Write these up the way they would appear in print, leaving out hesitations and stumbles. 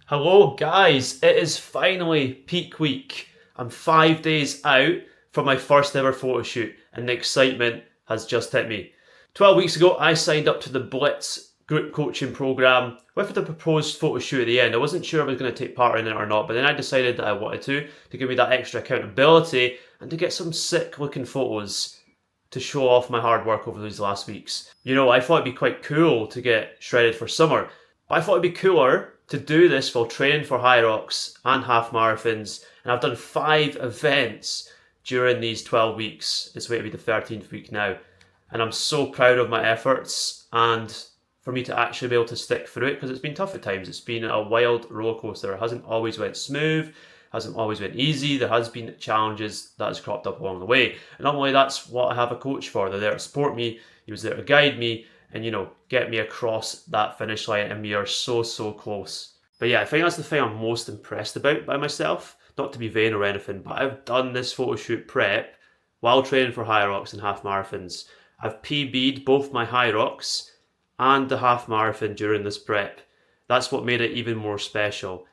Hello guys, it is finally peak week. I'm 5 days out from my first ever photo shoot and the excitement has just hit me. 12 weeks ago I signed up to the Blitz group coaching program with the proposed photo shoot at the end. I wasn't sure if I was going to take part in it or not, but then I decided that I wanted to give me that extra accountability and to get some sick looking photos to show off my hard work over these last weeks. You know, I thought it'd be quite cool to get shredded for summer, but I thought it'd be cooler to do this while training for high rocks and half marathons. And I've done 5 events during these 12 weeks. It's going to be the 13th week now. And I'm so proud of my efforts and for me to actually be able to stick through it, because it's been tough at times. It's been a wild roller coaster. It hasn't always went smooth, hasn't always went easy. There has been challenges that has cropped up along the way. And normally that's what I have a coach for. They're there to support me. He was there to guide me and, you know, get me across that finish line, and we are so close. But yeah, I think that's the thing I'm most impressed about by myself. Not to be vain or anything, but I've done this photo shoot prep while training for high rocks and half marathons. I've PB'd both my high rocks and the half marathon during this prep. That's what made it even more special.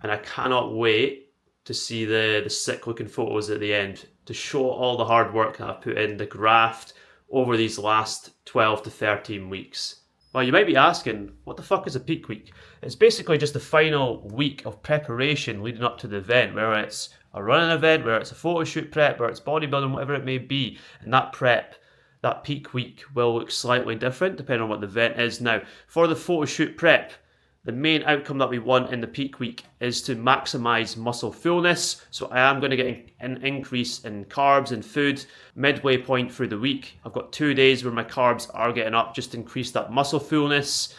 And I cannot wait to see the sick looking photos at the end, to show all the hard work that I've put in, the graft, over these last 12 to 13 weeks. Well, you might be asking, what the fuck is a peak week? It's basically just the final week of preparation leading up to the event, whether it's a running event, whether it's a photo shoot prep, whether it's bodybuilding, whatever it may be. And that prep, that peak week will look slightly different depending on what the event is. Now, for the photo shoot prep, the main outcome that we want in the peak week is to maximize muscle fullness. So I am going to get an increase in carbs and food midway point through the week. I've got 2 days where my carbs are getting up, just to increase that muscle fullness.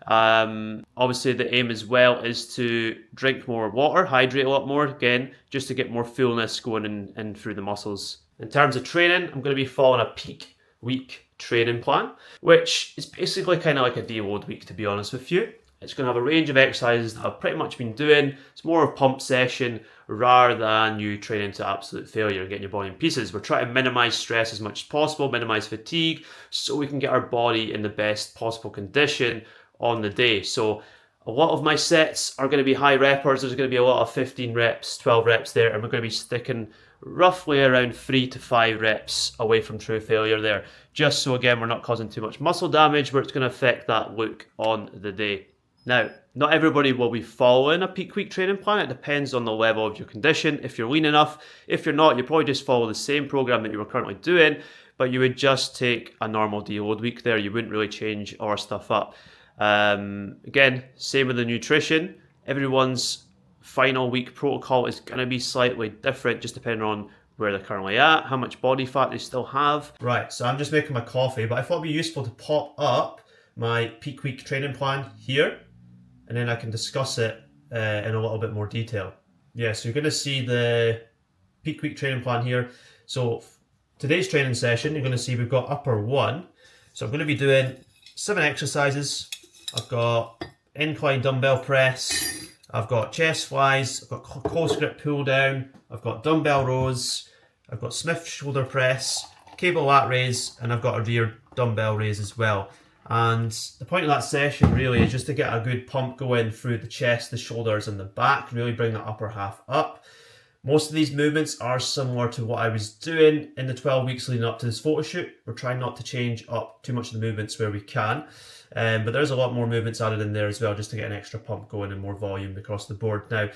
Obviously the aim as well is to drink more water, hydrate a lot more, again, just to get more fullness going in through the muscles. In terms of training, I'm going to be following a peak week training plan, which is basically kind of like a deload week, to be honest with you. It's going to have a range of exercises that I've pretty much been doing. It's more of a pump session rather than you training to absolute failure and getting your body in pieces. We're trying to minimize stress as much as possible, minimize fatigue, so we can get our body in the best possible condition on the day. So a lot of my sets are going to be high reppers. There's going to be a lot of 15 reps, 12 reps there, and we're going to be sticking roughly around 3 to 5 reps away from true failure there, just so again we're not causing too much muscle damage where it's going to affect that look on the day. Now, not everybody will be following a peak week training plan. It depends on the level of your condition. If you're lean enough, if you're not, you probably just follow the same program that you were currently doing, but you would just take a normal deload week there. You wouldn't really change our stuff up. Again, same with the nutrition. Everyone's final week protocol is going to be slightly different, just depending on where they're currently at, how much body fat they still have. Right, so I'm just making my coffee, but I thought it'd be useful to pop up my peak week training plan here, and then I can discuss it in a little bit more detail. Yeah, so you're going to see the peak week training plan here. So today's training session, you're going to see we've got upper 1. So I'm going to be doing 7 exercises. I've got incline dumbbell press, I've got chest flies, I've got close grip pull down, I've got dumbbell rows, I've got Smith shoulder press, cable lat raise, and I've got a rear dumbbell raise as well. And the point of that session really is just to get a good pump going through the chest, the shoulders and the back, really bring that upper half up. Most of these movements are similar to what I was doing in the 12 weeks leading up to this photo shoot. We're trying not to change up too much of the movements where we can, but there's a lot more movements added in there as well, just to get an extra pump going and more volume across the board. Now,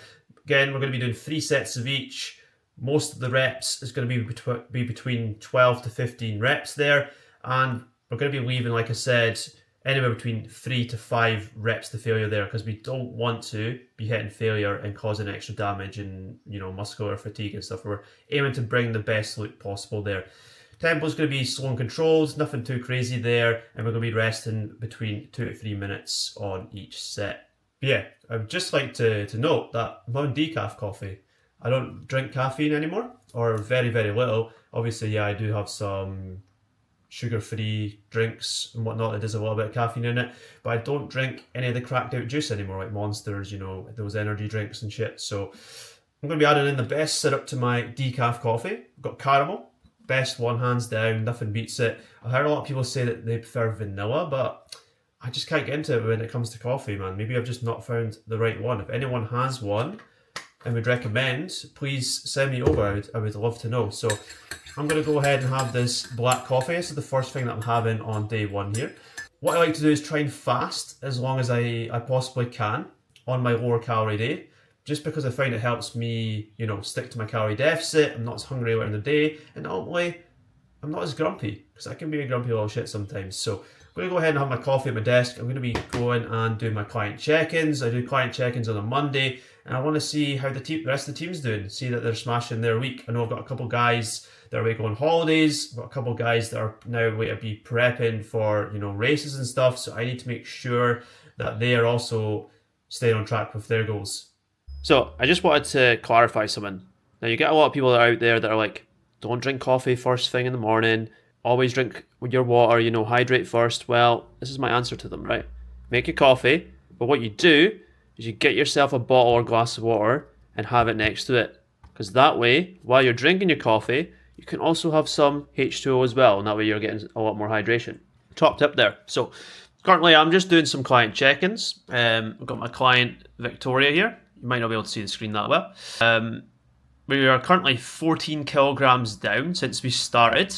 again, we're going to be doing 3 sets of each. Most of the reps is going to be between 12 to 15 reps there, and we're going to be leaving, like I said, anywhere between 3 to 5 reps to failure there, because we don't want to be hitting failure and causing extra damage and, you know, muscular fatigue and stuff. We're aiming to bring the best look possible there. Tempo is going to be slow and controlled, nothing too crazy there, and we're going to be resting between 2 to 3 minutes on each set. But yeah, I'd just like to note that I'm on decaf coffee. I don't drink caffeine anymore, or very little. Obviously, yeah, I do have some sugar-free drinks and whatnot that does a little bit of caffeine in it, but I don't drink any of the cracked out juice anymore, like Monsters, you know, those energy drinks and shit. So I'm going to be adding in the best syrup to my decaf coffee. I've got caramel, best one hands down, nothing beats it. I heard a lot of people say that they prefer vanilla, but I just can't get into it when it comes to coffee, man. Maybe I've just not found the right one. If anyone has one and would recommend, please send me over. I would love to know. So I'm going to go ahead and have this black coffee. This is the first thing that I'm having on day one here. What I like to do is try and fast as long as I possibly can on my lower calorie day, just because I find it helps me, you know, stick to my calorie deficit. I'm not as hungry later in the day, and ultimately, I'm not as grumpy, because I can be a grumpy little shit sometimes. So I'm going to go ahead and have my coffee at my desk. I'm going to be going and doing my client check-ins. I do client check-ins on a Monday, and I want to see how the rest of the team's doing, see that they're smashing their week. I know I've got a couple guys that are away going holidays. I've got a couple guys that are now away to be prepping for, you know, races and stuff, so I need to make sure that they are also staying on track with their goals. So I just wanted to clarify something. Now, you get a lot of people that are out there that are like, don't drink coffee first thing in the morning, always drink your water, you know, hydrate first. Well, this is my answer to them, right? Make your coffee, but what you do is you get yourself a bottle or glass of water and have it next to it. Because that way, while you're drinking your coffee, you can also have some H2O as well, and that way you're getting a lot more hydration. Top tip there. So currently I'm just doing some client check-ins. I've got my client Victoria here. You might not be able to see the screen that well. We are currently 14 kilograms down since we started,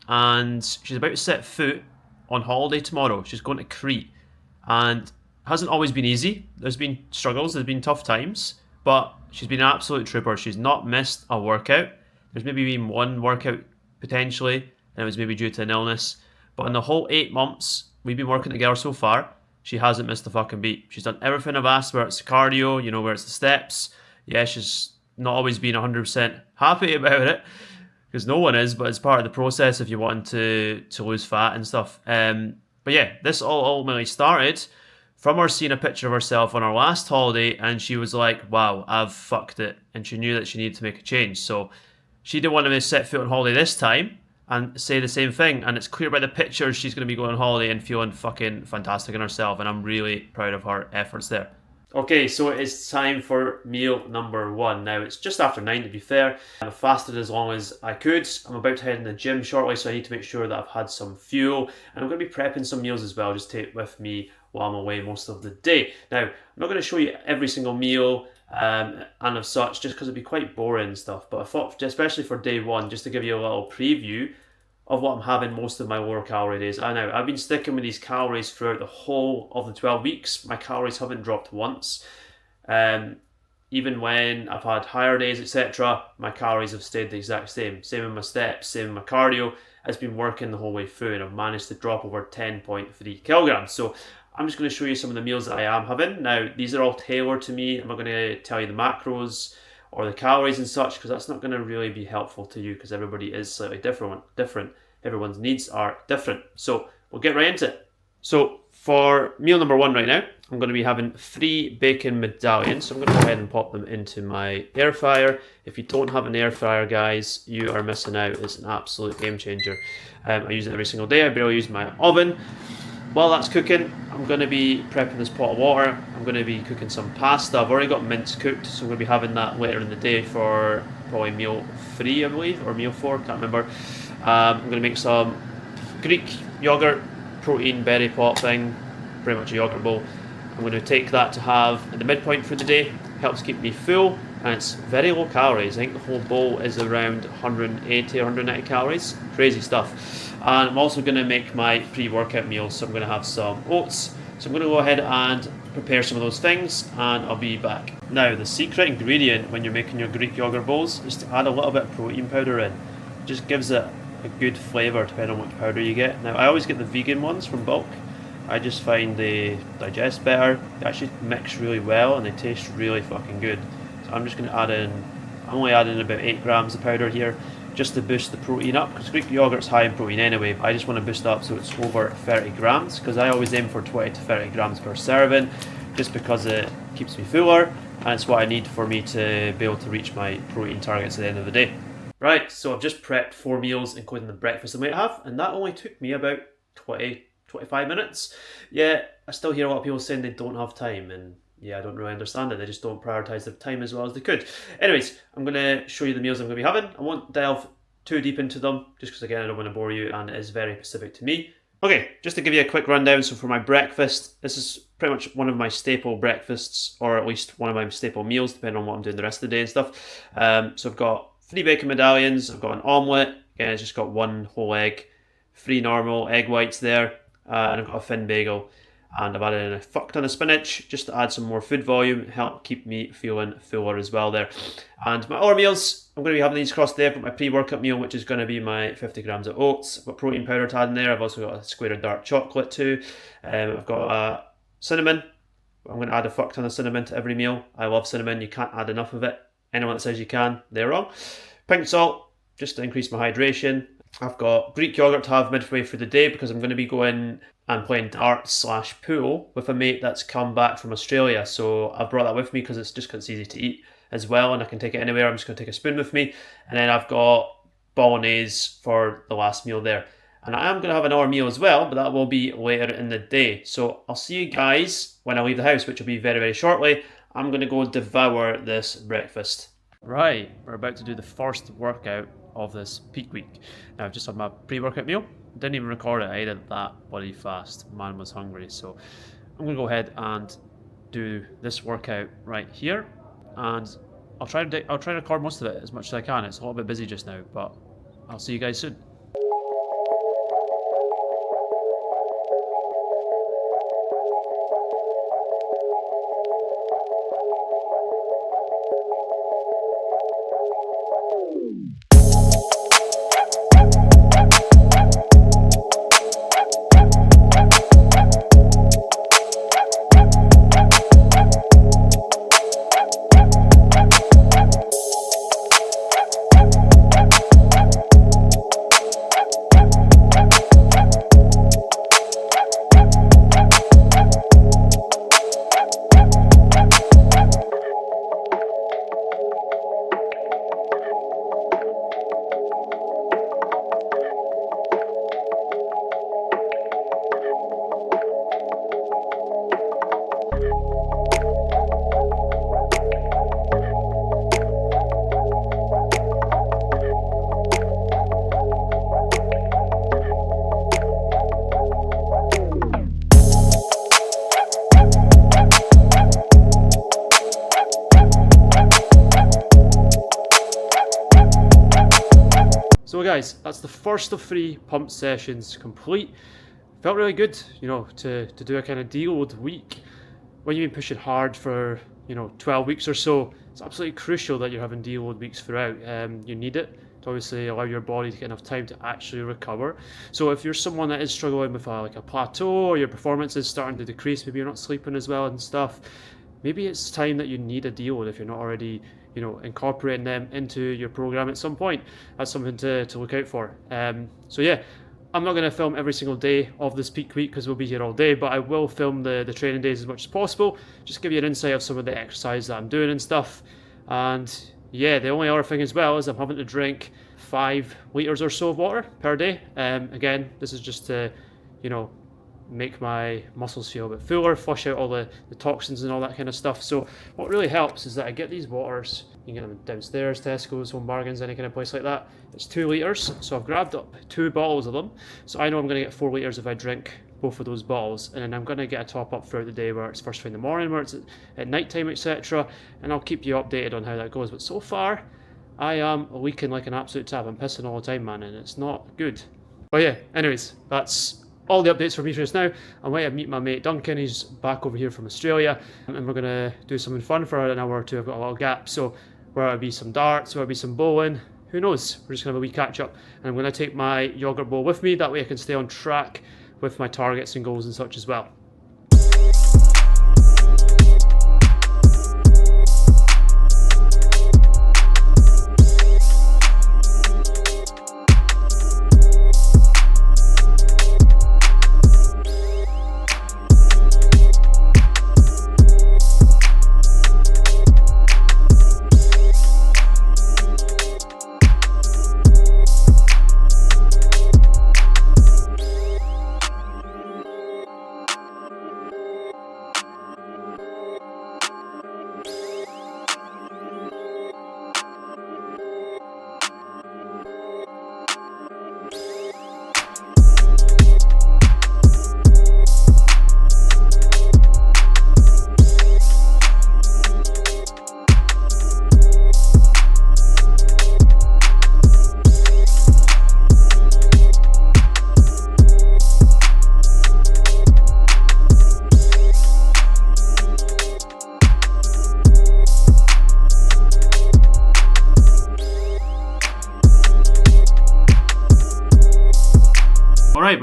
and she's about to set foot on holiday tomorrow. She's going to Crete, and it hasn't always been easy. There's been struggles, there's been tough times, but she's been an absolute trooper. She's not missed a workout. There's maybe been one workout potentially, and it was maybe due to an illness. But in the whole 8 months we've been working together so far, she hasn't missed a fucking beat. She's done everything I've asked, where it's cardio, you know, where it's the steps. Yeah, she's not always been 100% happy about it, because no one is, but it's part of the process if you want to lose fat and stuff. But yeah, this all ultimately started from her seeing a picture of herself on our last holiday, and she was like, wow, I've fucked it. And she knew that she needed to make a change. So she didn't want to set foot on holiday this time and say the same thing. And it's clear by the pictures she's going to be going on holiday and feeling fucking fantastic in herself. And I'm really proud of her efforts there. Okay, so it is time for meal number one. Now, it's just after 9 to be fair. I've fasted as long as I could. I'm about to head in the gym shortly, so I need to make sure that I've had some fuel. And I'm going to be prepping some meals as well, just take with me while I'm away most of the day. Now, I'm not going to show you every single meal and of such, just because it'd be quite boring and stuff. But I thought, especially for day one, just to give you a little preview of what I'm having most of my lower calorie days. I know I've been sticking with these calories throughout the whole of the 12 weeks. My calories haven't dropped once. Even when I've had higher days, etc., my calories have stayed the exact same. Same with my steps, same with my cardio. It's been working the whole way through, and I've managed to drop over 10.3 kilograms. So I'm just going to show you some of the meals that I am having. Now, these are all tailored to me. I'm not going to tell you the macros or the calories and such, because that's not going to really be helpful to you, because everybody is slightly different. Everyone's needs are different. So we'll get right into it. So for meal number one right now, I'm going to be having 3 bacon medallions. So I'm going to go ahead and pop them into my air fryer. If you don't have an air fryer, guys, you are missing out. It's an absolute game changer. I use it every single day. I barely use my oven. While that's cooking, I'm going to be prepping this pot of water. I'm going to be cooking some pasta. I've already got mince cooked, so I'm going to be having that later in the day for probably meal 3, I believe, or meal 4, can't remember. I'm going to make some Greek yogurt, protein berry pot thing, pretty much a yogurt bowl. I'm going to take that to have at the midpoint for the day. Helps keep me full, and it's very low calories. I think the whole bowl is around 180 or 190 calories. Crazy stuff. And I'm also going to make my pre-workout meals, so I'm going to have some oats. So I'm going to go ahead and prepare some of those things, and I'll be back. Now, the secret ingredient when you're making your Greek yogurt bowls is to add a little bit of protein powder in. It just gives it a good flavour depending on which powder you get. Now, I always get the vegan ones from bulk. I just find they digest better, they actually mix really well, and they taste really fucking good. So I'm just going to add in, I'm only adding about 8 grams of powder here, just to boost the protein up, because Greek yogurt's high in protein anyway, but I just want to boost it up so it's over 30 grams, because I always aim for 20 to 30 grams per serving, just because it keeps me fuller, and it's what I need for me to be able to reach my protein targets at the end of the day. Right, so I've just prepped 4 meals, including the breakfast I might have, and that only took me about 25 minutes. Yeah, I still hear a lot of people saying they don't have time, and yeah, I don't really understand it. They just don't prioritise their time as well as they could. Anyways, I'm going to show you the meals I'm going to be having. I won't delve too deep into them, just because again, I don't want to bore you, and it is very specific to me. Okay, just to give you a quick rundown, so for my breakfast, this is pretty much one of my staple breakfasts, or at least one of my staple meals, depending on what I'm doing the rest of the day and stuff. So I've got 3 bacon medallions, I've got an omelette, again it's just got 1 whole egg, 3 normal egg whites there, and I've got a thin bagel. And I've added in a fuck ton of spinach just to add some more food volume, help keep me feeling fuller as well there. And my other meals, I'm going to be having these across there for my pre-workout meal, which is going to be my 50 grams of oats. I've got protein powder to add in there. I've also got a square of dark chocolate too. I've got cinnamon. I'm going to add a fuck ton of cinnamon to every meal. I love cinnamon. You can't add enough of it. Anyone that says you can, they're wrong. Pink salt, just to increase my hydration. I've got Greek yogurt to have midway through the day because I'm going to be going and playing darts / pool with a mate that's come back from Australia. So I've brought that with me because it's easy to eat as well, and I can take it anywhere. I'm just going to take a spoon with me. And then I've got bolognese for the last meal there. And I am going to have another meal as well, but that will be later in the day. So I'll see you guys when I leave the house, which will be very, very shortly. I'm going to go devour this breakfast. Right, we're about to do the first workout of this peak week. Now I've just had my pre-workout meal. Didn't even record it. I ate it that bloody fast. Man was hungry, so I'm gonna go ahead and do this workout right here, and I'll try to record most of it as much as I can. It's a little bit busy just now, but I'll see you guys soon. So guys, that's the first of 3 pump sessions complete. Felt really good, you know, to do a kind of deload week. When you've been pushing hard for, 12 weeks or so, it's absolutely crucial that you're having deload weeks throughout. You need it to obviously allow your body to get enough time to actually recover. So if you're someone that is struggling with a plateau, or your performance is starting to decrease, maybe you're not sleeping as well and stuff, maybe it's time that you need a deload if you're not already incorporating them into your program at some point. That's something to look out for. So yeah, I'm not going to film every single day of this peak week because we'll be here all day, but I will film the training days as much as possible, just give you an insight of some of the exercise that I'm doing and stuff. And yeah, the only other thing as well is I'm having to drink 5 litres or so of water per day. Again, this is just to, make my muscles feel a bit fuller, flush out all the toxins and all that kind of stuff. So what really helps is that I get these waters. You can get them downstairs, Tesco's, Home Bargains, any kind of place like that. It's 2 litres, so I've grabbed up 2 bottles of them. So I know I'm going to get 4 litres if I drink both of those bottles, and then I'm going to get a top up throughout the day, where it's first thing in the morning, where it's at night time, etc. And I'll keep you updated on how that goes. But so far, I am leaking like an absolute tap. I'm pissing all the time, man, and it's not good. But yeah, anyways, that's all the updates for me just now. I might meet my mate Duncan. He's back over here from Australia, and we're going to do something fun for an hour or two. I've got a little gap, so where it'll be some darts, where it'll be some bowling, who knows. We're just going to have a wee catch up, and I'm going to take my yogurt bowl with me. That way I can stay on track with my targets and goals and such as well.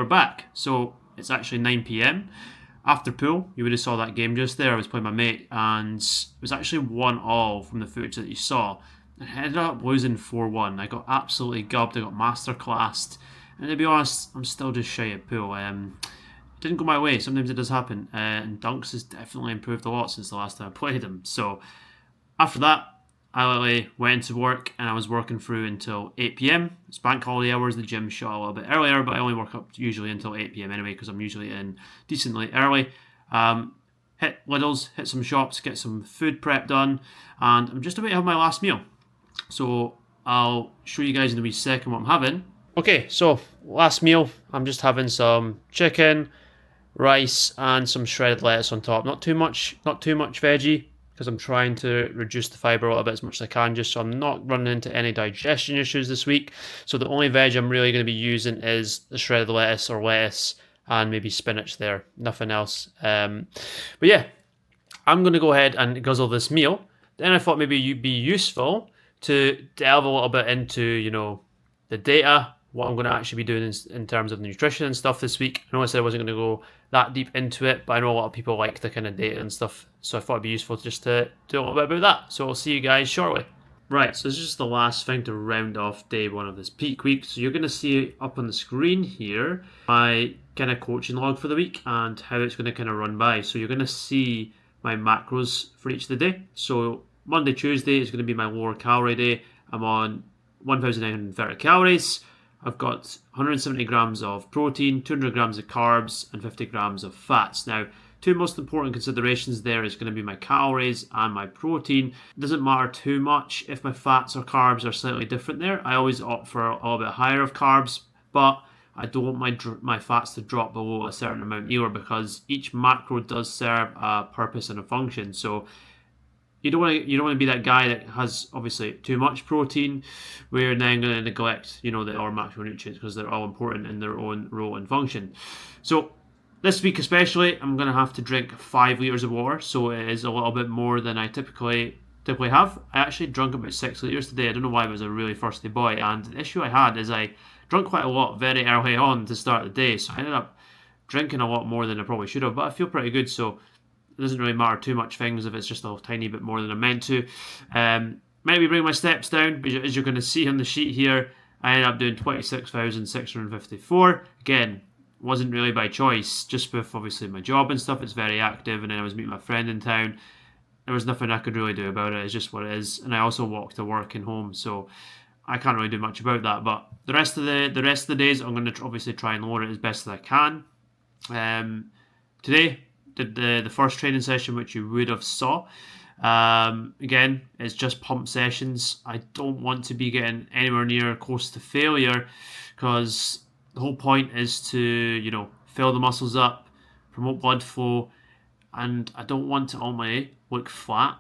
we're back. So it's actually 9 p.m. After pool, you would have saw that game just there. I was playing my mate, and it was actually 1-1 from the footage that you saw. I ended up losing 4-1. I got absolutely gubbed. I got masterclassed. And to be honest, I'm still just shy at pool. Didn't go my way. Sometimes it does happen. And Dunks has definitely improved a lot since the last time I played him. So after that, I literally went into work, and I was working through until 8 p.m. It's bank holiday hours. The gym shut a little bit earlier, but I only work up usually until 8 p.m. anyway, because I'm usually in decently early. Hit Lidl's, hit some shops, get some food prep done, and I'm just about to have my last meal. So I'll show you guys in a wee second what I'm having. Okay, so last meal, I'm just having some chicken, rice, and some shredded lettuce on top. Not too much veggie, because I'm trying to reduce the fibre a little bit as much as I can, just so I'm not running into any digestion issues this week. So the only veg I'm really going to be using is the shredded lettuce or lettuce and maybe spinach there. Nothing else. But yeah, I'm going to go ahead and guzzle this meal. Then I thought maybe it'd be useful to delve a little bit into, the data, what I'm going to actually be doing in terms of nutrition and stuff this week. I know I said I wasn't going to go that deep into it, but I know a lot of people like the kind of data and stuff, so I thought it'd be useful just to do a little bit about that. So I'll see you guys shortly. Right, so this is just the last thing to round off day one of this peak week. So you're going to see up on the screen here my kind of coaching log for the week and how it's going to kind of run by. So you're going to see my macros for each of the day. So Monday, Tuesday is going to be my lower calorie day. I'm on 1,930 calories. I've got 170 grams of protein, 200 grams of carbs, and 50 grams of fats. Now, two most important considerations there is going to be my calories and my protein. It doesn't matter too much if my fats or carbs are slightly different there. I always opt for a little bit higher of carbs, but I don't want my fats to drop below a certain amount either, because each macro does serve a purpose and a function. So you don't want to be that guy that has obviously too much protein, where you're then going to neglect the other macronutrients, because they're all important in their own role and function. So this week especially, I'm going to have to drink 5 liters of water, so it is a little bit more than I typically have. I actually drank about 6 liters today. I don't know why. I was a really thirsty boy, and the issue I had is I drank quite a lot very early on to start the day, so I ended up drinking a lot more than I probably should have, but I feel pretty good, so it doesn't really matter too much things if it's just a tiny bit more than I'm meant to. Maybe bring my steps down, but as you're going to see on the sheet here, I ended up doing 26,654. Again, wasn't really by choice, just with obviously my job and stuff. It's very active, and then I was meeting my friend in town. There was nothing I could really do about it. It's just what it is. And I also walk to work and home, so I can't really do much about that. But the rest of the days, I'm going to obviously try and lower it as best as I can. Today did the first training session, which you would have saw. Again, it's just pump sessions. I don't want to be getting anywhere near close to failure, because the whole point is to fill the muscles up, promote blood flow, and I don't want to only look flat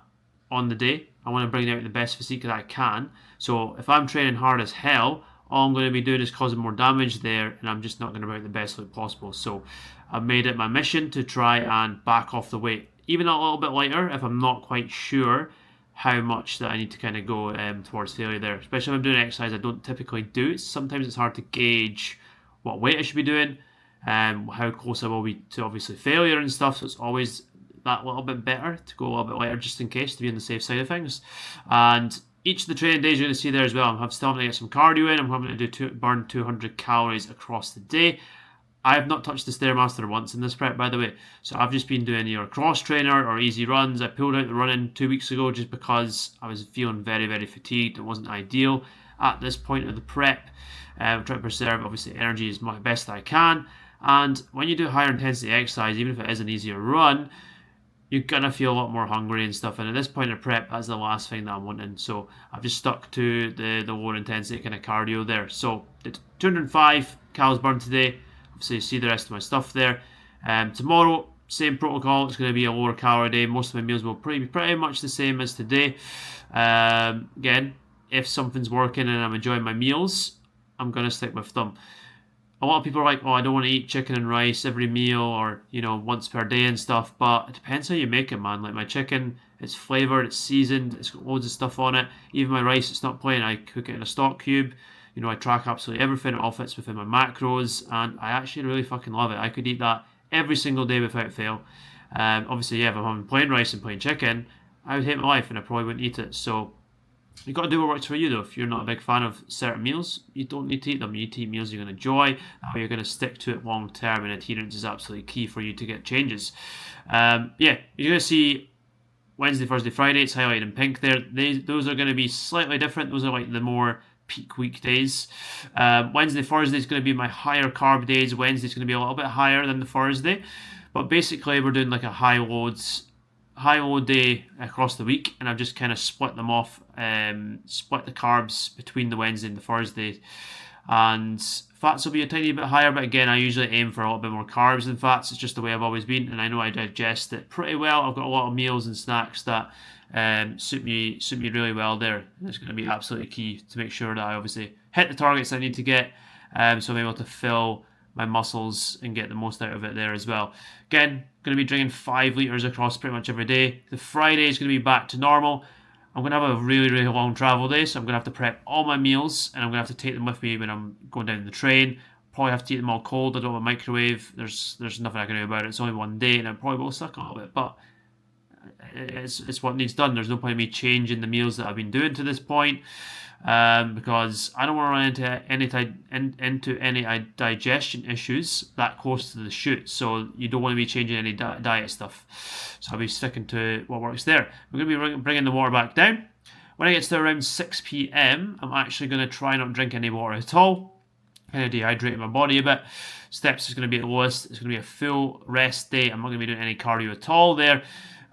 on the day. I want to bring out the best physique that I can. So if I'm training hard as hell, all I'm going to be doing is causing more damage there, and I'm just not going to bring out the best look possible. So I've made it my mission to try and back off the weight, even a little bit lighter, if I'm not quite sure how much that I need to kind of go towards failure there. Especially if I'm doing exercise I don't typically do. Sometimes it's hard to gauge what weight I should be doing, how close I will be to obviously failure and stuff. So it's always that little bit better to go a little bit lighter, just in case, to be on the safe side of things. And each of the training days you're going to see there as well, I'm still having to get some cardio in. I'm having to burn 200 calories across the day. I have not touched the Stairmaster once in this prep, by the way. So I've just been doing either cross trainer or easy runs. I pulled out the running 2 weeks ago just because I was feeling very, very fatigued. It wasn't ideal at this point of the prep. I'm trying to preserve, obviously, energy as much best I can. And when you do higher intensity exercise, even if it is an easier run, you're going to feel a lot more hungry and stuff. And at this point of prep, that's the last thing that I'm wanting. So I've just stuck to the lower intensity kind of cardio there. So did 205 calories burned today. Obviously, you see the rest of my stuff there. Tomorrow, same protocol. It's going to be a lower calorie day. Most of my meals will be pretty much the same as today. Again, if something's working and I'm enjoying my meals, I'm going to stick with them. A lot of people are like, oh, I don't want to eat chicken and rice every meal or, once per day and stuff. But it depends how you make it, man. Like my chicken, it's flavored, it's seasoned, it's got loads of stuff on it. Even my rice, it's not plain. I cook it in a stock cube. I track absolutely everything. It all fits within my macros, and I actually really fucking love it. I could eat that every single day without fail. Obviously, yeah, if I'm having plain rice and plain chicken, I would hate my life and I probably wouldn't eat it. So you've got to do what works for you, though. If you're not a big fan of certain meals, you don't need to eat them. You need to eat meals you're going to enjoy, how you're going to stick to it long term, and adherence is absolutely key for you to get changes. Yeah, you're going to see Wednesday, Thursday, Friday. It's highlighted in pink there. Those are going to be slightly different. Those are like the more peak weekdays. Wednesday, Thursday is going to be my higher carb days. Wednesday is going to be a little bit higher than the Thursday. But basically, we're doing like a high load day across the week, and I've just kind of split them off, split the carbs between the Wednesday and the Thursday, and fats will be a tiny bit higher, but again, I usually aim for a little bit more carbs than fats. It's just the way I've always been, and I know I digest it pretty well. I've got a lot of meals and snacks that suit me really well there, and it's going to be absolutely key to make sure that I obviously hit the targets I need to get, so I'm able to fill my muscles and get the most out of it there as well. Again, going to be drinking 5 litres across pretty much every day. The Friday is going to be back to normal. I'm going to have a really, really long travel day, so I'm going to have to prep all my meals, and I'm going to have to take them with me when I'm going down the train. Probably have to eat them all cold. I don't have a microwave. There's nothing I can do about it. It's only one day, and I probably will suck a little bit, but it's what needs done. There's no point in me changing the meals that I've been doing to this point, because I don't want to run into any digestion issues that close to the shoot. So you don't want to be changing any diet stuff. So I'll be sticking to what works there. We're going to be bringing the water back down. When it gets to around 6 p.m, I'm actually going to try not drink any water at all. Kind of dehydrating my body a bit. Steps is going to be at the lowest. It's going to be a full rest day. I'm not going to be doing any cardio at all there.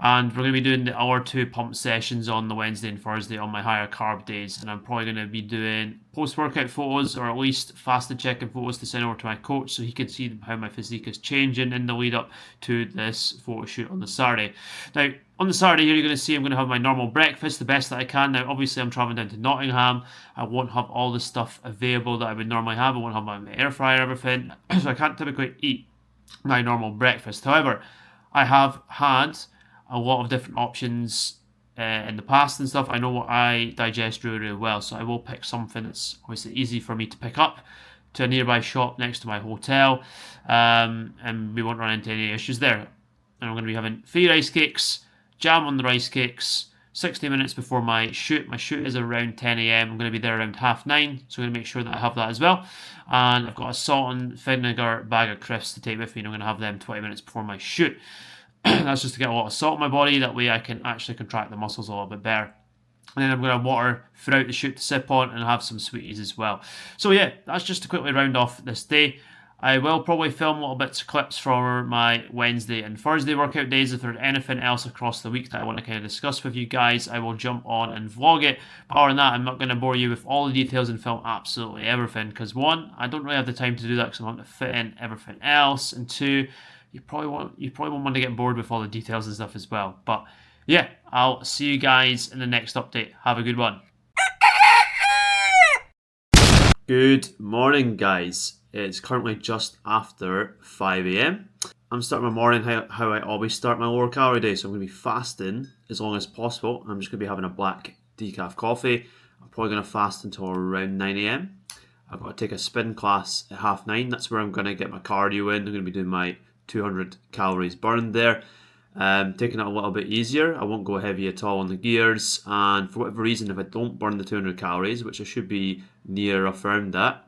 And we're going to be doing the hour 2 pump sessions on the Wednesday and Thursday on my higher carb days. And I'm probably going to be doing post-workout photos, or at least fasted check-in photos to send over to my coach so he can see how my physique is changing in the lead up to this photo shoot on the Saturday. Now, on the Saturday here, you're going to see I'm going to have my normal breakfast, the best that I can. Now, obviously, I'm traveling down to Nottingham. I won't have all the stuff available that I would normally have. I won't have my air fryer, everything. So I can't typically eat my normal breakfast. However, I have had a lot of different options in the past and stuff. I know what I digest really, really well, so I will pick something that's obviously easy for me to pick up to a nearby shop next to my hotel, and we won't run into any issues there. And I'm going to be having 3 rice cakes, jam on the rice cakes, 60 minutes before my shoot. My shoot is around 10 a.m. I'm going to be there around 9:30, so I'm going to make sure that I have that as well. And I've got a salt and vinegar bag of crisps to take with me, and I'm going to have them 20 minutes before my shoot. That's just to get a lot of salt in my body. That way I can actually contract the muscles a little bit better. And then I'm going to have water throughout the shoot to sip on, and have some sweeties as well. So yeah, that's just to quickly round off this day. I will probably film little bits of clips for my Wednesday and Thursday workout days. If there's anything else across the week that I want to kind of discuss with you guys, I will jump on and vlog it. But other than that, I'm not going to bore you with all the details and film absolutely everything, because one, I don't really have the time to do that because I want to fit in everything else, and two, you probably won't want to get bored with all the details and stuff as well. But yeah, I'll see you guys in the next update. Have a good one. Good morning, guys. It's currently just after 5 a.m. I'm starting my morning how I always start my lower calorie day. So I'm going to be fasting as long as possible. I'm just going to be having a black decaf coffee. I'm probably going to fast until around 9 a.m. I've got to take a spin class at 9:30. That's where I'm going to get my cardio in. I'm going to be doing my 200 calories burned there. Taking it a little bit easier. I won't go heavy at all on the gears, and for whatever reason, if I don't burn the 200 calories, which I should be near around that,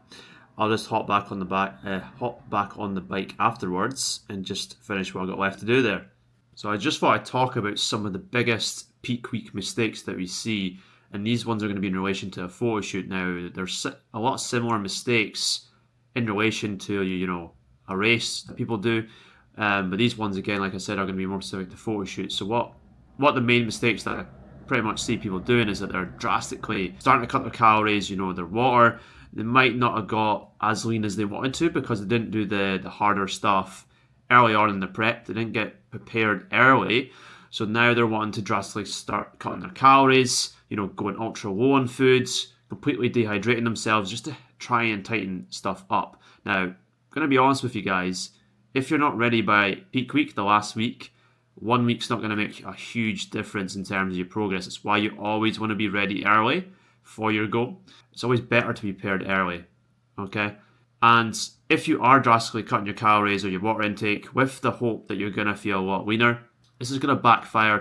I'll just hop back on the bike afterwards and just finish what I've got left to do there. So I just thought I'd talk about some of the biggest peak week mistakes that we see, and these ones are going to be in relation to a photo shoot. Now, there's a lot of similar mistakes in relation to a race that people do. But these ones, again, like I said, are going to be more specific to photo shoots. So what the main mistakes that I pretty much see people doing is that they're drastically starting to cut their calories, their water. They might not have got as lean as they wanted to because they didn't do the harder stuff early on in the prep. They didn't get prepared early. So now they're wanting to drastically start cutting their calories, going ultra low on foods, completely dehydrating themselves just to try and tighten stuff up. Now, I'm going to be honest with you guys. If you're not ready by peak week, the last week, 1 week's not going to make a huge difference in terms of your progress. It's why you always want to be ready early, for your goal. It's always better to be prepared early, okay? And if you are drastically cutting your calories or your water intake with the hope that you're going to feel a lot leaner, this is going to backfire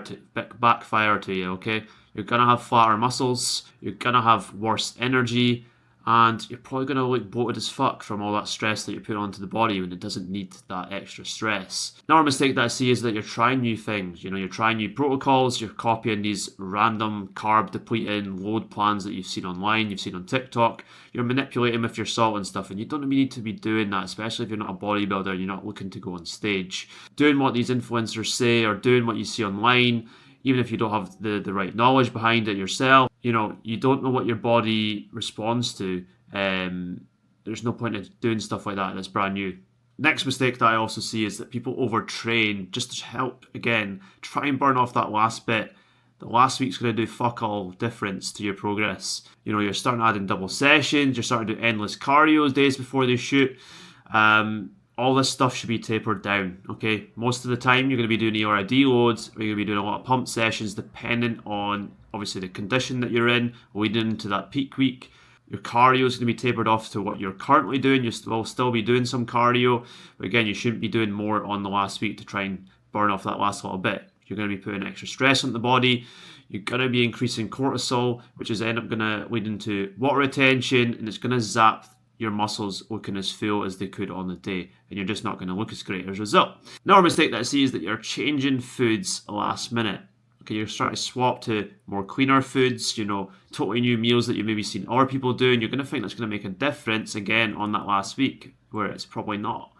to you, okay? You're going to have flatter muscles, you're going to have worse energy, and you're probably going to look bloated as fuck from all that stress that you're putting onto the body when it doesn't need that extra stress. Another mistake that I see is that you're trying new things. You're trying new protocols, you're copying these random carb depleting load plans that you've seen online, you've seen on TikTok. You're manipulating with your salt and stuff, and you don't need to be doing that, especially if you're not a bodybuilder and you're not looking to go on stage. Doing what these influencers say or doing what you see online, even if you don't have the right knowledge behind it yourself, you don't know what your body responds to. There's no point in doing stuff like that that's brand new. Next mistake that I also see is that people overtrain just to help, again, try and burn off that last bit. The last week's going to do fuck all difference to your progress. You're starting adding double sessions, you're starting to do endless cardio days before they shoot. All this stuff should be tapered down, okay? Most of the time, you're going to be doing ERID loads, or you're going to be doing a lot of pump sessions depending on, obviously, the condition that you're in, leading into that peak week. Your cardio is going to be tapered off to what you're currently doing. You will still be doing some cardio, but again, you shouldn't be doing more on the last week to try and burn off that last little bit. You're going to be putting extra stress on the body. You're going to be increasing cortisol, which is end up going to lead into water retention, and it's going to zap your muscles looking as full as they could on the day, and you're just not going to look as great as a result. Another mistake that I see is that you're changing foods last minute. Okay, you're starting to swap to more cleaner foods, totally new meals that you've maybe seen other people doing. You're going to think that's going to make a difference again on that last week, where it's probably not.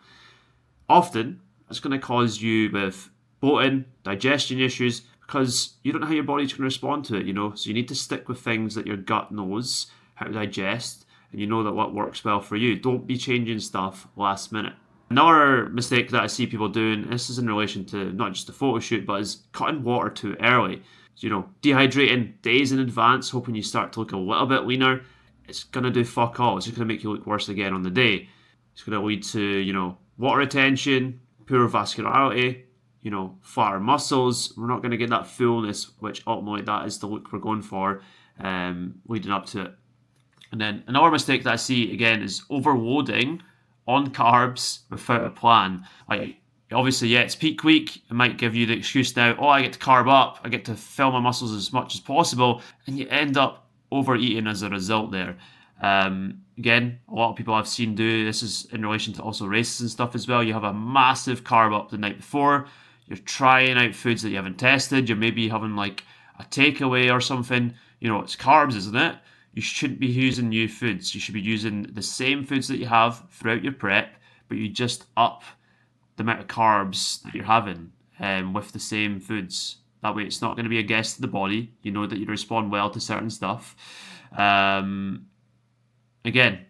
Often, it's going to cause you with bloating, digestion issues, because you don't know how your body's going to respond to it, So you need to stick with things that your gut knows how to digest, and you know that what works well for you. Don't be changing stuff last minute. Another mistake that I see people doing, this is in relation to not just the photo shoot, but is cutting water too early. So, dehydrating days in advance, hoping you start to look a little bit leaner, it's going to do fuck all. It's just going to make you look worse again on the day. It's going to lead to, water retention, poor vascularity, flatter muscles. We're not going to get that fullness, which ultimately that is the look we're going for, leading up to it. And then another mistake that I see, again, is overloading on carbs without a plan. Obviously, it's peak week. It might give you the excuse now, I get to carb up, I get to fill my muscles as much as possible, and you end up overeating as a result there. Again, a lot of people I've seen do this is in relation to also races and stuff as well. You have a massive carb up the night before. You're trying out foods that you haven't tested. You're maybe having like a takeaway or something. It's carbs, isn't it? You shouldn't be using new foods. You should be using the same foods that you have throughout your prep, but you just up the amount of carbs that you're having with the same foods. That way it's not going to be a guess to the body. You know that you respond well to certain stuff. Again,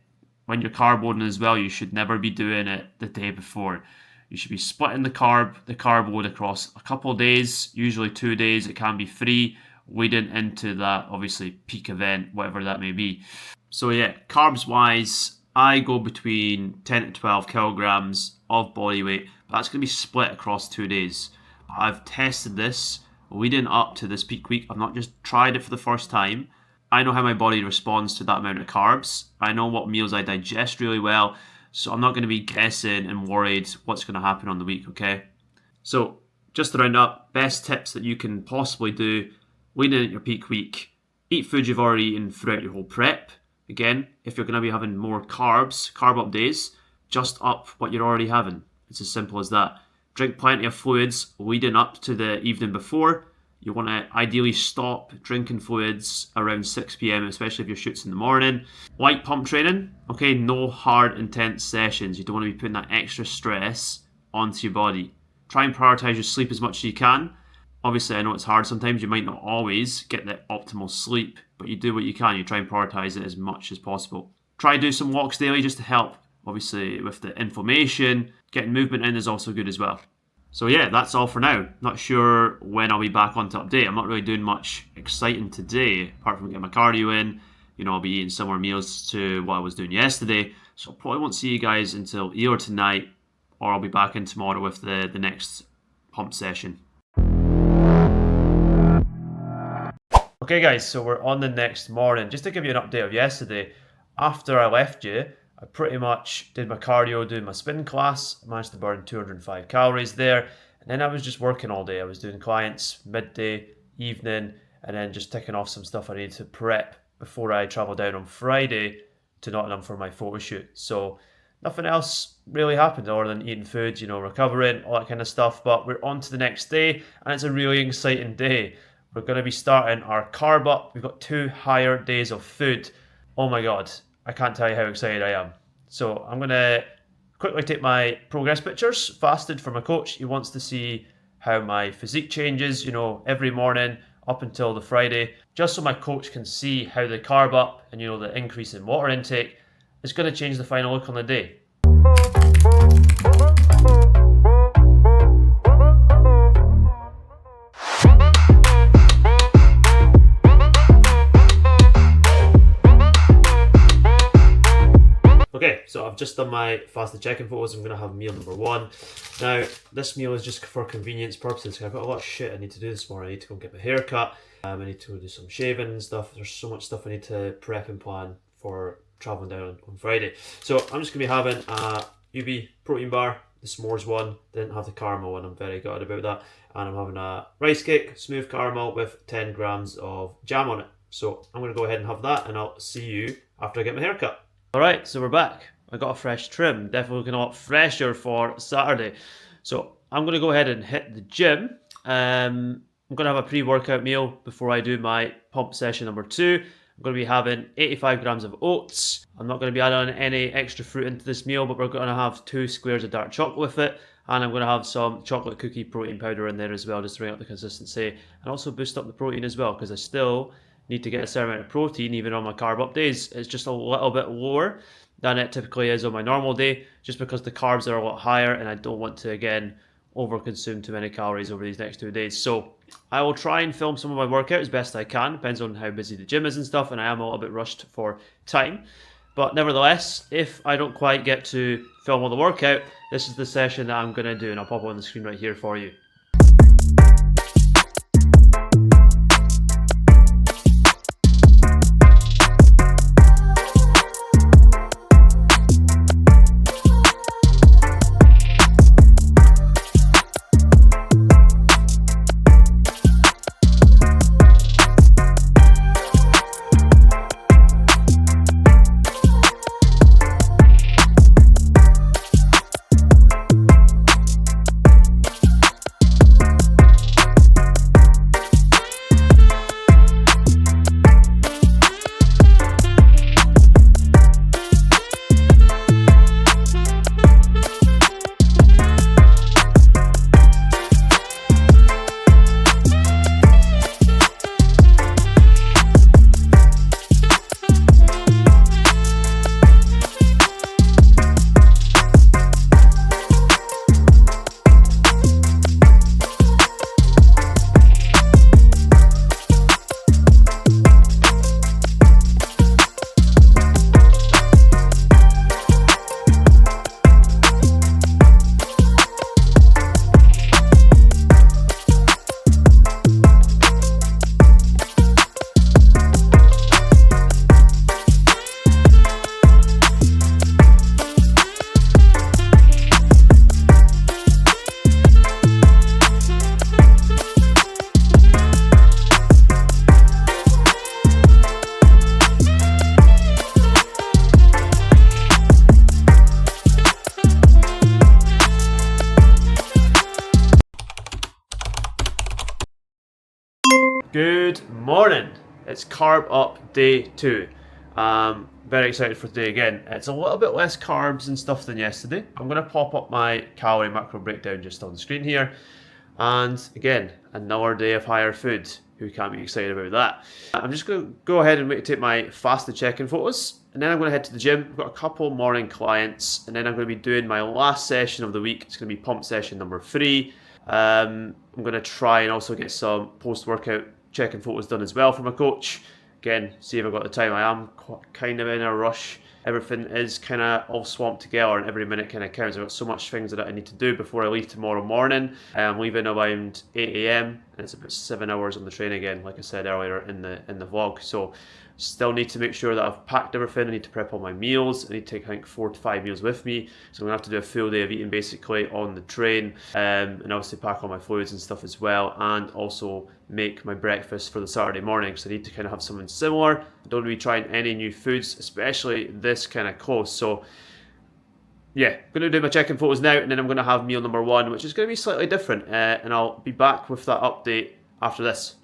when you're carb loading as well, you should never be doing it the day before. You should be splitting the carb load across a couple of days, usually 2 days. It can be 3. Leading into that, obviously, peak event, whatever that may be. So carbs wise, I go between 10 to 12 kilograms of body weight, but that's going to be split across 2 days. I've tested this leading up to this peak week. I've not just tried it for the first time. I know how my body responds to that amount of carbs. I know what meals I digest really well, so I'm not going to be guessing and worried what's going to happen on the week, okay? So just to round up, best tips that you can possibly do leading at your peak week: eat food you've already eaten throughout your whole prep. Again, if you're going to be having more carb up days, just up what you're already having. It's as simple as that. Drink plenty of fluids leading up to the evening before. You want to ideally stop drinking fluids around 6 p.m, especially if your shoot's in the morning. Light pump training, okay? No hard, intense sessions. You don't want to be putting that extra stress onto your body. Try and prioritize your sleep as much as you can. Obviously, I know it's hard sometimes. You might not always get the optimal sleep, but you do what you can. You try and prioritize it as much as possible. Try to do some walks daily just to help, obviously, with the inflammation. Getting movement in is also good as well. So that's all for now. Not sure when I'll be back on to update. I'm not really doing much exciting today, apart from getting my cardio in. I'll be eating similar meals to what I was doing yesterday. So I probably won't see you guys until either tonight, or I'll be back in tomorrow with the next pump session. Okay guys, so we're on the next morning. Just to give you an update of yesterday, after I left you, I pretty much did my cardio, doing my spin class. I managed to burn 205 calories there. And then I was just working all day. I was doing clients midday, evening, and then just ticking off some stuff I needed to prep before I travel down on Friday to Nottingham for my photo shoot. So nothing else really happened other than eating food, recovering, all that kind of stuff. But we're on to the next day, and it's a really exciting day. We're going to be starting our carb up. We've got 2 higher days of food. Oh my God, I can't tell you how excited I am. So I'm going to quickly take my progress pictures, fasted for my coach. He wants to see how my physique changes, every morning up until the Friday, just so my coach can see how the carb up and, the increase in water intake is going to change the final look on the day. Okay, so I've just done my fasted check-in photos. I'm going to have meal number 1. Now, this meal is just for convenience purposes. I've got a lot of shit I need to do this morning. I need to go and get my hair cut. I need to go do some shaving and stuff. There's so much stuff I need to prep and plan for traveling down on Friday. So I'm just going to be having a UB protein bar, the s'mores one. Didn't have the caramel one. I'm very gutted about that. And I'm having a rice cake, smooth caramel with 10 grams of jam on it. So I'm going to go ahead and have that, and I'll see you after I get my hair cut. Alright, so we're back. I got a fresh trim, definitely looking a lot fresher for Saturday. So I'm going to go ahead and hit the gym. I'm going to have a pre-workout meal before I do my pump session number 2. I'm going to be having 85 grams of oats. I'm not going to be adding any extra fruit into this meal, but we're going to have 2 squares of dark chocolate with it. And I'm going to have some chocolate cookie protein powder in there as well, just to bring up the consistency and also boost up the protein as well, because I still need to get a certain amount of protein even on my carb up days. It's just a little bit lower than it typically is on my normal day, just because the carbs are a lot higher and I don't want to, again, overconsume too many calories over these next 2 days. So I will try and film some of my workout as best I can. Depends on how busy the gym is and stuff, and I am a little bit rushed for time. But nevertheless, if I don't quite get to film all the workout, this is the session that I'm going to do, and I'll pop it on the screen right here for you. Good morning. It's carb up day 2. Very excited for today again. It's a little bit less carbs and stuff than yesterday. I'm going to pop up my calorie macro breakdown just on the screen here. And again, another day of higher food. Who can't be excited about that? I'm just going to go ahead and take my fasted check-in photos. And then I'm going to head to the gym. I've got a couple morning clients. And then I'm going to be doing my last session of the week. It's going to be pump session number 3. I'm going to try and also get some post-workout check-in photos done as well for my coach. Again, see if I've got the time. I am kind of in a rush. Everything is kind of all swamped together and every minute kind of counts. I've got so much things that I need to do before I leave tomorrow morning. I'm leaving around 8 a.m. and and it's about 7 hours on the train again, like I said earlier in the vlog. So still need to make sure that I've packed everything. I need to prep all my meals. I need to take, I think, 4 to 5 meals with me. So I'm gonna have to do a full day of eating basically on the train, and obviously pack all my fluids and stuff as well, and also make my breakfast for the Saturday morning. So I need to kind of have something similar. I don't want to be trying any new foods, especially this kind of close. So yeah, I'm going to do my check-in photos now, and then I'm going to have meal number 1, which is going to be slightly different, and I'll be back with that update after this.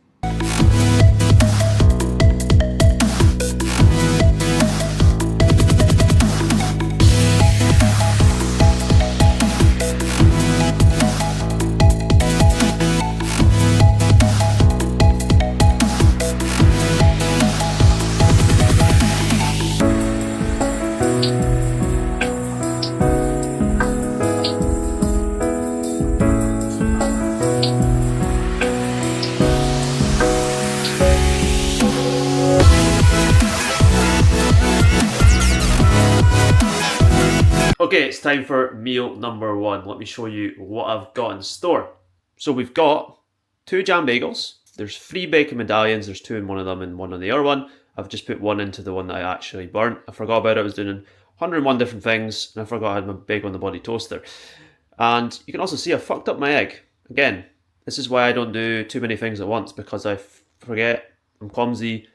Okay, it's time for meal number 1. Let me show you what I've got in store. So we've got 2 jam bagels. There's 3 bacon medallions. There's 2 in one of them and 1 on the other one. I've just put 1 into the one that I actually burnt. I forgot about it. I was doing 101 different things, and I forgot I had my bagel on the body toaster. And you can also see I fucked up my egg. Again, this is why I don't do too many things at once, because I forget, I'm clumsy.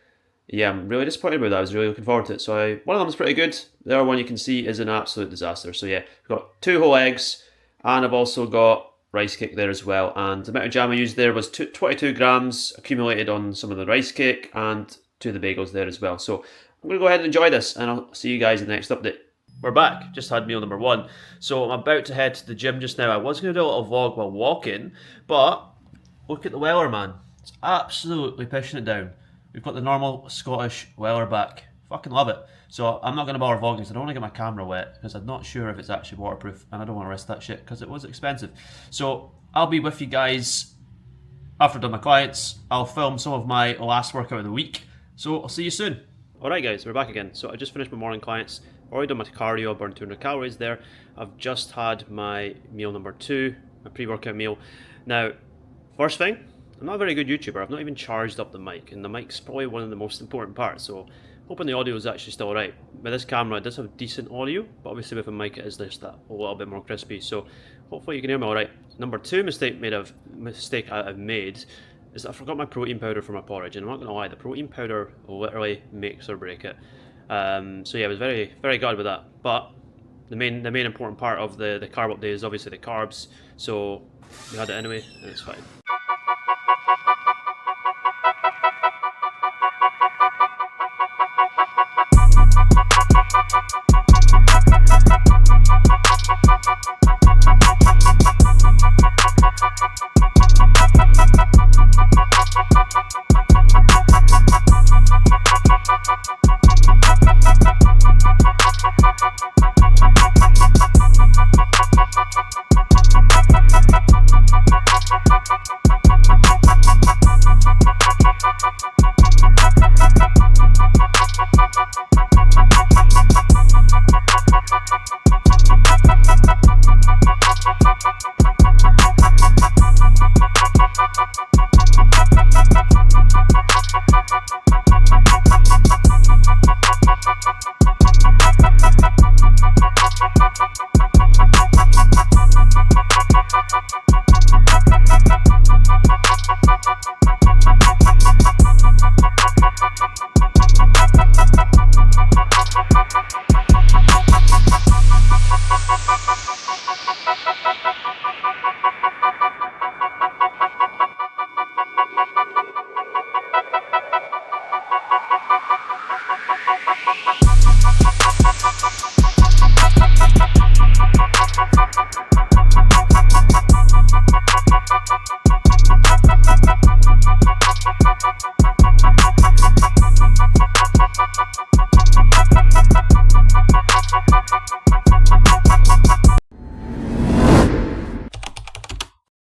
Yeah, I'm really disappointed with that. I was really looking forward to it. So one of them is pretty good. The other one you can see is an absolute disaster. So yeah, we've got 2 whole eggs, and I've also got rice cake there as well. And the amount of jam I used there was 22 grams accumulated on some of the rice cake and 2 of the bagels there as well. So I'm going to go ahead and enjoy this, and I'll see you guys in the next update. We're back. Just had meal number 1. So I'm about to head to the gym just now. I was going to do a little vlog while walking, but look at the weather, man. It's absolutely pissing it down. We've got the normal Scottish weather back. Fucking love it. So I'm not going to bother vlogging because I don't want to get my camera wet, because I'm not sure if it's actually waterproof, and I don't want to risk that shit because it was expensive. So I'll be with you guys after I've done my clients. I'll film some of my last workout of the week. So I'll see you soon. Alright guys, we're back again. So I just finished my morning clients. Already done my cardio, burned 200 calories there. I've just had my meal number 2, my pre-workout meal. Now, first thing, I'm not a very good YouTuber. I've not even charged up the mic, and the mic's probably one of the most important parts, so hoping the audio is actually still alright. With this camera, it does have decent audio, but obviously with a mic it is just that a little bit more crispy, so hopefully you can hear me alright. Number 2 mistake I've made is that I forgot my protein powder for my porridge, and I'm not going to lie, the protein powder literally makes or break it. So yeah, I was very, very glad with that, but the main important part of the carb update is obviously the carbs, so we had it anyway, and it's fine.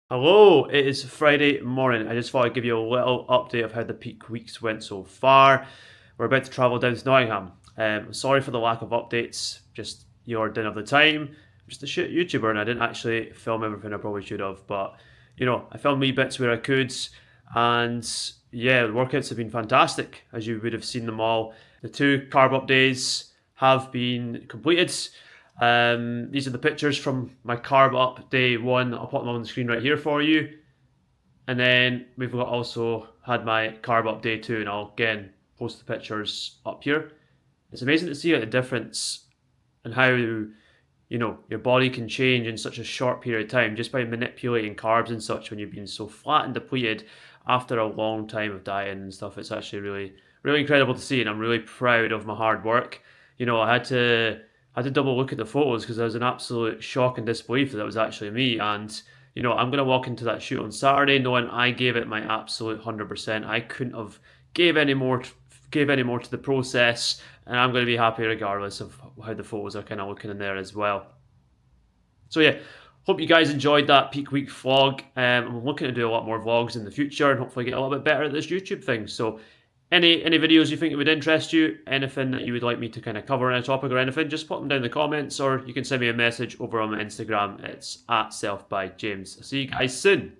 Hello, it is Friday morning. I just thought I'd give you a little update of how the peak weeks went so far. We're about to travel down to Nottingham. Sorry for the lack of updates, just you didn't have the time. I'm just a shit YouTuber and I didn't actually film everything I probably should have, but I filmed wee bits where I could, and yeah, the workouts have been fantastic, as you would have seen them all. The 2 carb up days have been completed. These are the pictures from my carb up day 1. I'll put them on the screen right here for you. And then we've also had my carb up day 2, and I'll again post the pictures up here. It's amazing to see the difference and how your body can change in such a short period of time just by manipulating carbs and such when you've been so flat and depleted after a long time of dieting and stuff. It's actually really, really incredible to see, and I'm really proud of my hard work. I had to double look at the photos because I was in absolute shock and disbelief that it was actually me. And I'm gonna walk into that shoot on Saturday knowing I gave it my absolute 100%. I couldn't have gave any more to the process, and I'm going to be happy regardless of how the photos are kind of looking in there as well. So yeah, hope you guys enjoyed that peak week vlog. I'm looking to do a lot more vlogs in the future and hopefully get a little bit better at this YouTube thing. So any videos you think would interest you, anything that you would like me to kind of cover on a topic or anything, just put them down in the comments, or you can send me a message over on my Instagram. It's @selfbyjames. I'll see you guys soon.